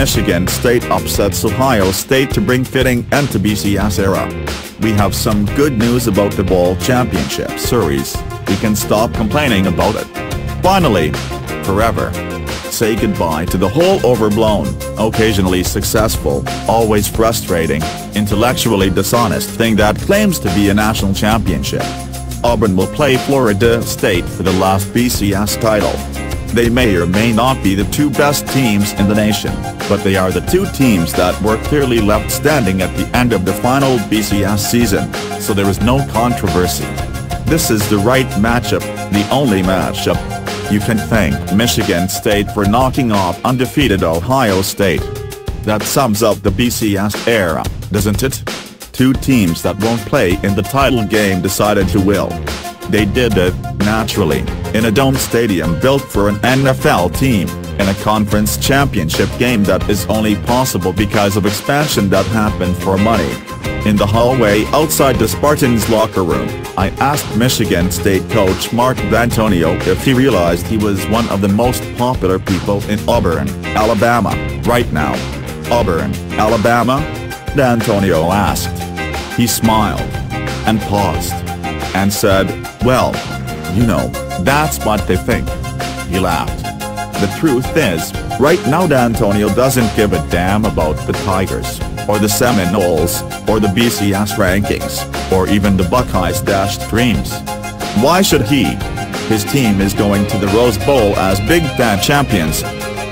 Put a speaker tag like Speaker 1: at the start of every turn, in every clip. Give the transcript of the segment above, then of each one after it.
Speaker 1: Michigan State upsets Ohio State to bring fitting end to BCS era. We have some good news about the Bowl Championship Series. We can stop complaining about it. Finally, forever. Say goodbye to the whole overblown, occasionally successful, always frustrating, intellectually dishonest thing that claims to be a national championship. Auburn will play Florida State for the last BCS title. They may or may not be the two best teams in the nation, but they are the two teams that were clearly left standing at the end of the final BCS season, so there is no controversy. This is the right matchup, the only matchup. You can thank Michigan State for knocking off undefeated Ohio State. That sums up the BCS era, doesn't it? Two teams that won't play in the title game decided to will. They did it, naturally, in a dome stadium built for an NFL team, in a conference championship game that is only possible because of expansion that happened for money. In the hallway outside the Spartans' locker room, I asked Michigan State coach Mark D'Antonio if he realized he was one of the most popular people in Auburn, Alabama, right now. Auburn, Alabama? D'Antonio asked. He smiled, and paused, and said, "Well, you know, that's what they think." He laughed. The truth is, right now D'Antonio doesn't give a damn about the Tigers, or the Seminoles, or the BCS rankings, or even the Buckeyes' dreams. Why should he? His team is going to the Rose Bowl as Big Ten champions.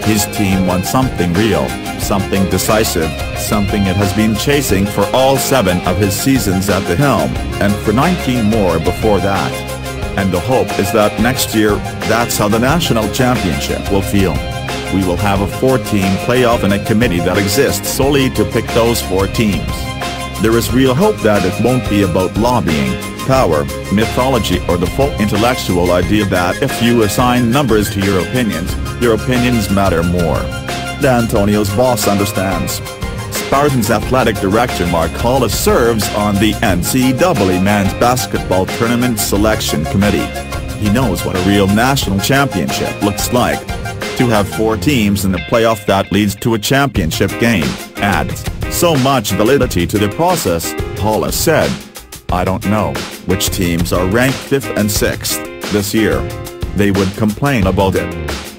Speaker 1: His team wants something real, something decisive, something it has been chasing for all 7 of his seasons at the helm, and for 19 more before that. And the hope is that next year, that's how the national championship will feel. We will have a 4-team playoff and a committee that exists solely to pick those 4 teams. There is real hope that it won't be about lobbying, power, mythology, or the full intellectual idea that if you assign numbers to your opinions matter more. D'Antonio's boss understands. Spartans athletic director Mark Hollis serves on the NCAA men's basketball tournament selection committee. He knows what a real national championship looks like. To have 4 teams in the playoff that leads to a championship game adds so much validity to the process, Hollis said. I don't know which teams are ranked 5th and 6th this year. They would complain about it.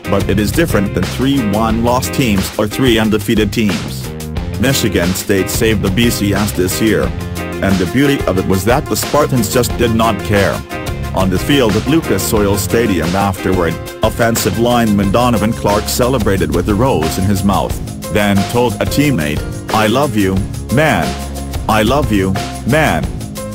Speaker 1: But it is different than 3 one-loss teams or 3 undefeated teams. Michigan State saved the BCS this year. And the beauty of it was that the Spartans just did not care. On the field at Lucas Oil Stadium afterward, offensive lineman Donovan Clark celebrated with a rose in his mouth, then told a teammate, "I love you, man. I love you, man."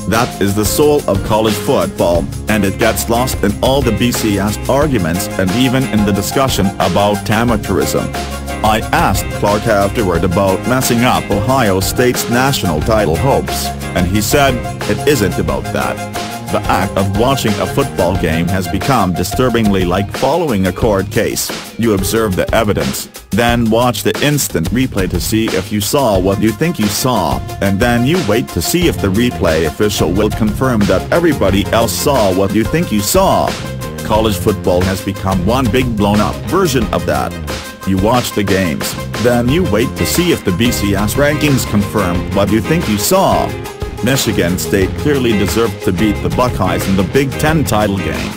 Speaker 1: That is the soul of college football, and it gets lost in all the BCS arguments and even in the discussion about amateurism. I asked Clark afterward about messing up Ohio State's national title hopes, and he said, "It isn't about that. The act of watching a football game has become disturbingly like following a court case. You observe the evidence, then watch the instant replay to see if you saw what you think you saw, and then you wait to see if the replay official will confirm that everybody else saw what you think you saw." College football has become one big blown-up version of that. You watch the games, then you wait to see if the BCS rankings confirm what you think you saw. Michigan State clearly deserved to beat the Buckeyes in the Big Ten title game.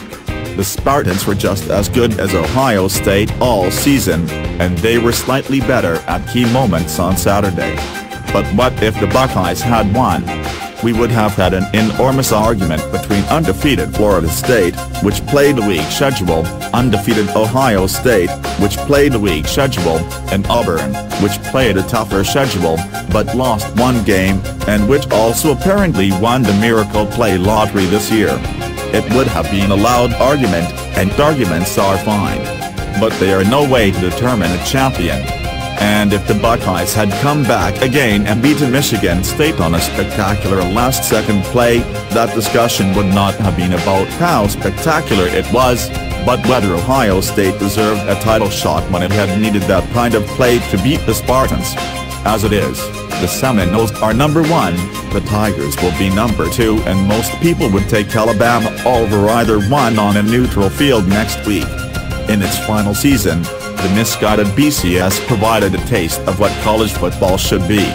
Speaker 1: The Spartans were just as good as Ohio State all season, and they were slightly better at key moments on Saturday. But what if the Buckeyes had won? We would have had an enormous argument between undefeated Florida State, which played a weak schedule, undefeated Ohio State, which played a weak schedule, and Auburn, which played a tougher schedule, but lost 1 game, and which also apparently won the Miracle Play lottery this year. It would have been a loud argument, and arguments are fine. But they are no way to determine a champion. And if the Buckeyes had come back again and beaten Michigan State on a spectacular last-second play, that discussion would not have been about how spectacular it was, but whether Ohio State deserved a title shot when it had needed that kind of play to beat the Spartans. As it is, the Seminoles are number 1, the Tigers will be number 2, and most people would take Alabama over either one on a neutral field next week. In its final season, The misguided BCS provided a taste of what college football should be.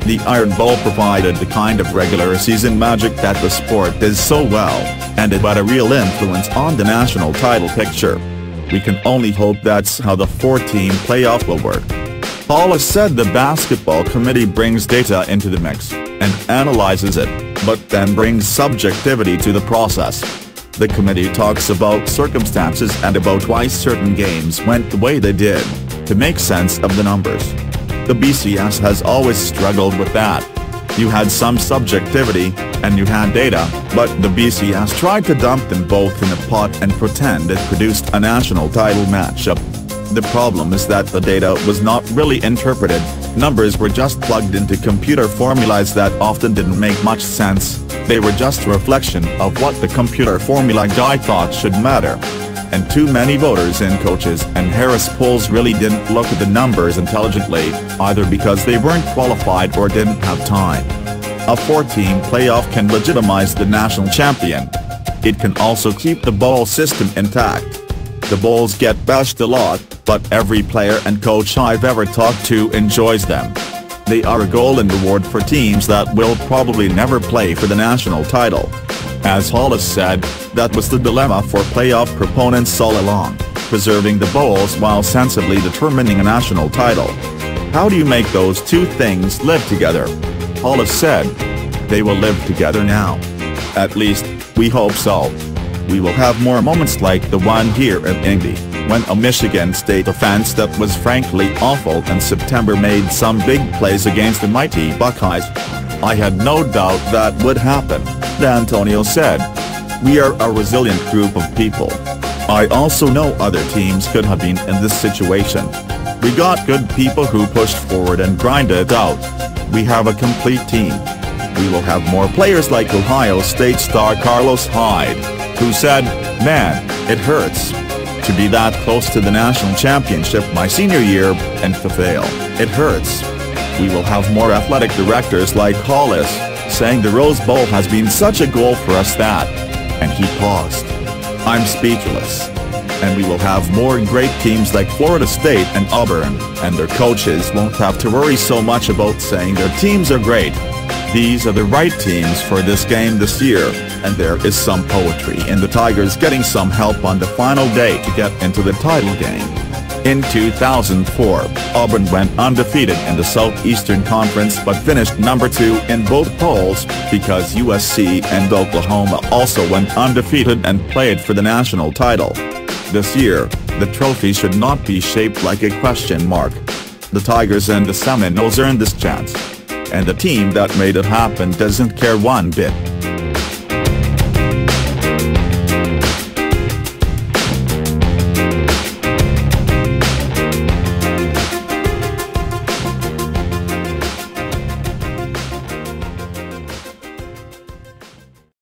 Speaker 1: The Iron Bowl provided the kind of regular season magic that the sport does so well, and it had a real influence on the national title picture. We can only hope that's how the 4-team playoff will work. Hollis said the basketball committee brings data into the mix and analyzes it, but then brings subjectivity to the process. The committee talks about circumstances and about why certain games went the way they did, to make sense of the numbers. The BCS has always struggled with that. You had some subjectivity, and you had data, but the BCS tried to dump them both in a pot and pretend it produced a national title matchup. The problem is that the data was not really interpreted, numbers were just plugged into computer formulas that often didn't make much sense, they were just a reflection of what the computer formula guy thought should matter. And too many voters and coaches and Harris polls really didn't look at the numbers intelligently, either because they weren't qualified or didn't have time. A 4-team playoff can legitimize the national champion. It can also keep the bowl system intact. The bowls get bashed a lot, but every player and coach I've ever talked to enjoys them. They are a goal and reward for teams that will probably never play for the national title. As Hollis said, that was the dilemma for playoff proponents all along, preserving the bowls while sensibly determining a national title. How do you make those two things live together? Hollis said, they will live together now. At least, we hope so. We will have more moments like the one here at Indy, when a Michigan State offense that was frankly awful in September made some big plays against the mighty Buckeyes. I had no doubt that would happen, D'Antonio said. We are a resilient group of people. I also know other teams could have been in this situation. We got good people who pushed forward and grinded it out. We have a complete team. We will have more players like Ohio State star Carlos Hyde, who said, "Man, it hurts to be that close to the national championship my senior year and to fail. It hurts." We will have more athletic directors like Hollis, saying the Rose Bowl has been such a goal for us that, and he paused. I'm speechless. And we will have more great teams like Florida State and Auburn, and their coaches won't have to worry so much about saying their teams are great. These are the right teams for this game this year, and there is some poetry in the Tigers getting some help on the final day to get into the title game. In 2004, Auburn went undefeated in the Southeastern Conference but finished number 2 in both polls, because USC and Oklahoma also went undefeated and played for the national title. This year, the trophy should not be shaped like a question mark. The Tigers and the Seminoles earned this chance. And the team that made it happen doesn't care one bit.